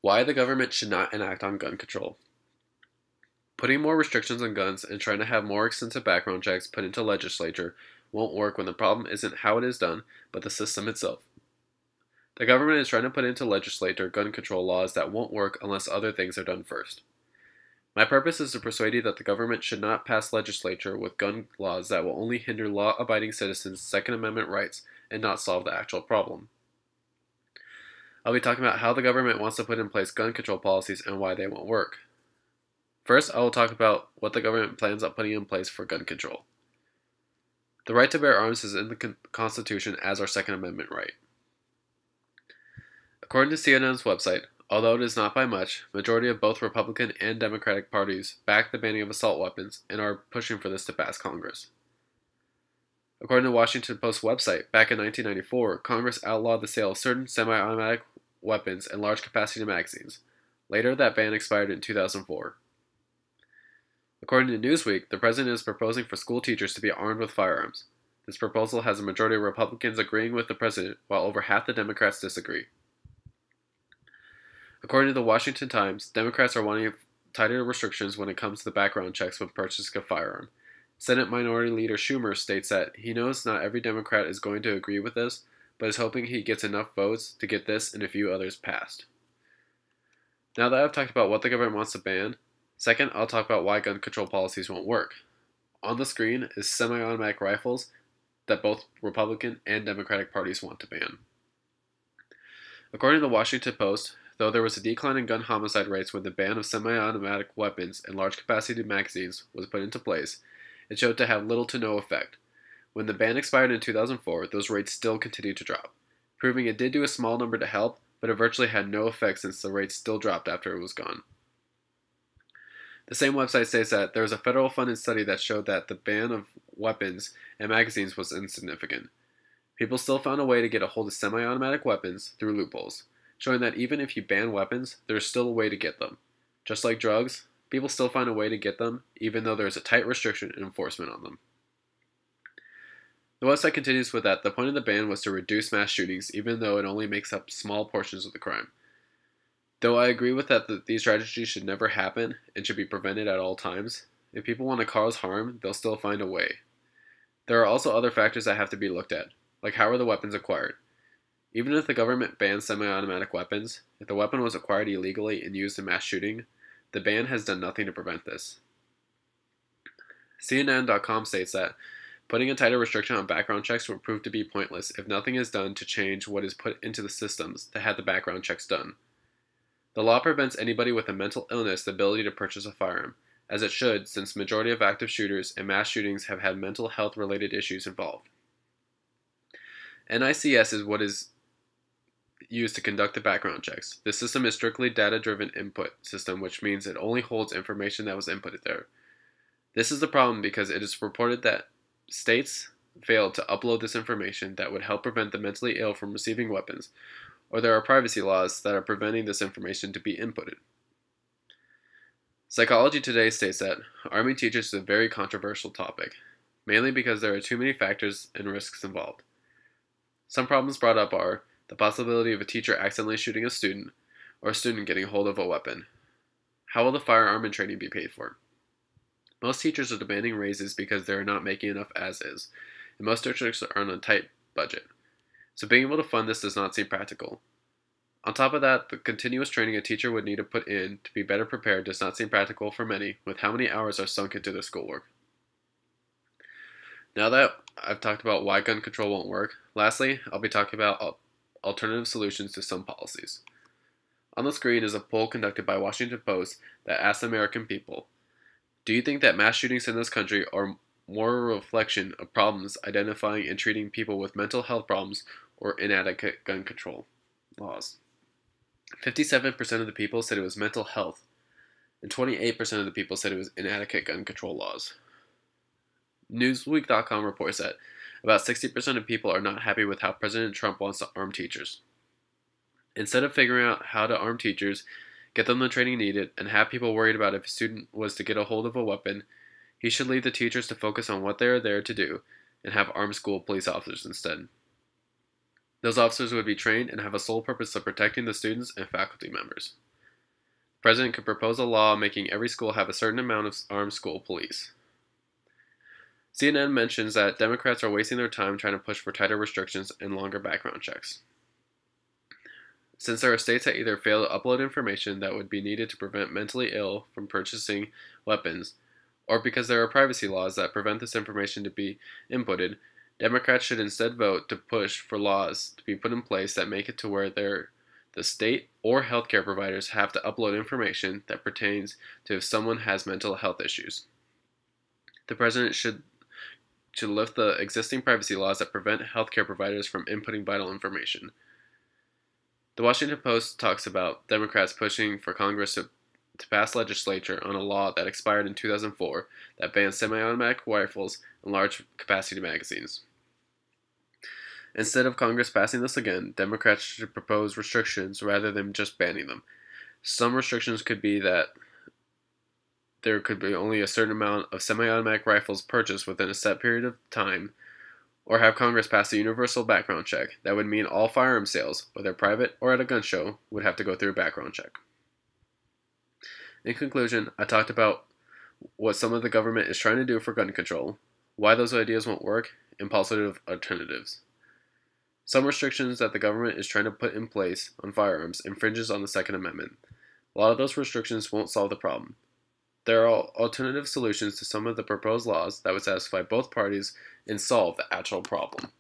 Why the government should not enact on gun control. Putting more restrictions on guns and trying to have more extensive background checks put into legislature won't work when the problem isn't how it is done, but the system itself. The government is trying to put into legislature gun control laws that won't work unless other things are done first. My purpose is to persuade you that the government should not pass legislature with gun laws that will only hinder law-abiding citizens' Second Amendment rights and not solve the actual problem. I'll be talking about how the government wants to put in place gun control policies and why they won't work. First, I will talk about what the government plans on putting in place for gun control. The right to bear arms is in the Constitution as our Second Amendment right. According to CNN's website, although it is not by much, majority of both Republican and Democratic parties back the banning of assault weapons and are pushing for this to pass Congress. According to the Washington Post website, back in 1994, Congress outlawed the sale of certain semi-automatic weapons and large-capacity magazines. Later, that ban expired in 2004. According to Newsweek, the president is proposing for school teachers to be armed with firearms. This proposal has a majority of Republicans agreeing with the president, while over half the Democrats disagree. According to the Washington Times, Democrats are wanting tighter restrictions when it comes to the background checks when purchasing a firearm. Senate Minority Leader Schumer states that he knows not every Democrat is going to agree with this, but is hoping he gets enough votes to get this and a few others passed. Now that I've talked about what the government wants to ban, second, I'll talk about why gun control policies won't work. On the screen is semi-automatic rifles that both Republican and Democratic parties want to ban. According to the Washington Post, though there was a decline in gun homicide rates when the ban of semi-automatic weapons and large-capacity magazines was put into place, it showed to have little to no effect. When the ban expired in 2004, those rates still continued to drop, proving it did do a small number to help, but it virtually had no effect since the rates still dropped after it was gone. The same website states that there was a federal funded study that showed that the ban of weapons and magazines was insignificant. People still found a way to get a hold of semi-automatic weapons through loopholes, showing that even if you ban weapons, there's still a way to get them. Just like drugs, people still find a way to get them, even though there's a tight restriction and enforcement on them. The website continues with that the point of the ban was to reduce mass shootings, even though it only makes up small portions of the crime. Though I agree with that these tragedies should never happen and should be prevented at all times, if people want to cause harm, they'll still find a way. There are also other factors that have to be looked at, like how are the weapons acquired. Even if the government bans semi-automatic weapons, if the weapon was acquired illegally and used in mass shooting, the ban has done nothing to prevent this. CNN.com states that putting a tighter restriction on background checks will prove to be pointless if nothing is done to change what is put into the systems to have the background checks done. The law prevents anybody with a mental illness the ability to purchase a firearm, as it should since the majority of active shooters and mass shootings have had mental health related issues involved. NICS is what is used to conduct the background checks. This system is strictly data-driven input system, which means it only holds information that was inputted there. This is the problem because it is reported that states failed to upload this information that would help prevent the mentally ill from receiving weapons, or there are privacy laws that are preventing this information to be inputted. Psychology Today states that arming teachers is a very controversial topic, mainly because there are too many factors and risks involved. Some problems brought up are the possibility of a teacher accidentally shooting a student, or a student getting hold of a weapon. How will the firearm and training be paid for? Most teachers are demanding raises because they are not making enough as is, and most districts are on a tight budget. So being able to fund this does not seem practical. On top of that, the continuous training a teacher would need to put in to be better prepared does not seem practical for many, with how many hours are sunk into their schoolwork. Now that I've talked about why gun control won't work, lastly, I'll be talking about alternative solutions to some policies. On the screen is a poll conducted by Washington Post that asked American people, do you think that mass shootings in this country are more a reflection of problems identifying and treating people with mental health problems or inadequate gun control laws? 57% of the people said it was mental health, and 28% of the people said it was inadequate gun control laws. Newsweek.com reports that about 60% of people are not happy with how President Trump wants to arm teachers. Instead of figuring out how to arm teachers, get them the training needed, and have people worried about if a student was to get a hold of a weapon, he should leave the teachers to focus on what they are there to do and have armed school police officers instead. Those officers would be trained and have a sole purpose of protecting the students and faculty members. President could propose a law making every school have a certain amount of armed school police. CNN mentions that Democrats are wasting their time trying to push for tighter restrictions and longer background checks. Since there are states that either fail to upload information that would be needed to prevent mentally ill from purchasing weapons, or because there are privacy laws that prevent this information to be inputted, Democrats should instead vote to push for laws to be put in place that make it to where the state or healthcare providers have to upload information that pertains to if someone has mental health issues. The president should lift the existing privacy laws that prevent healthcare providers from inputting vital information. The Washington Post talks about Democrats pushing for Congress to pass legislation on a law that expired in 2004 that bans semi-automatic rifles and large-capacity magazines. Instead of Congress passing this again, Democrats should propose restrictions rather than just banning them. Some restrictions could be that there could be only a certain amount of semi-automatic rifles purchased within a set period of time, or have Congress pass a universal background check. That would mean all firearm sales, whether private or at a gun show, would have to go through a background check. In conclusion, I talked about what some of the government is trying to do for gun control, why those ideas won't work, and positive alternatives. Some restrictions that the government is trying to put in place on firearms infringes on the Second Amendment. A lot of those restrictions won't solve the problem. There are alternative solutions to some of the proposed laws that would satisfy both parties and solve the actual problem.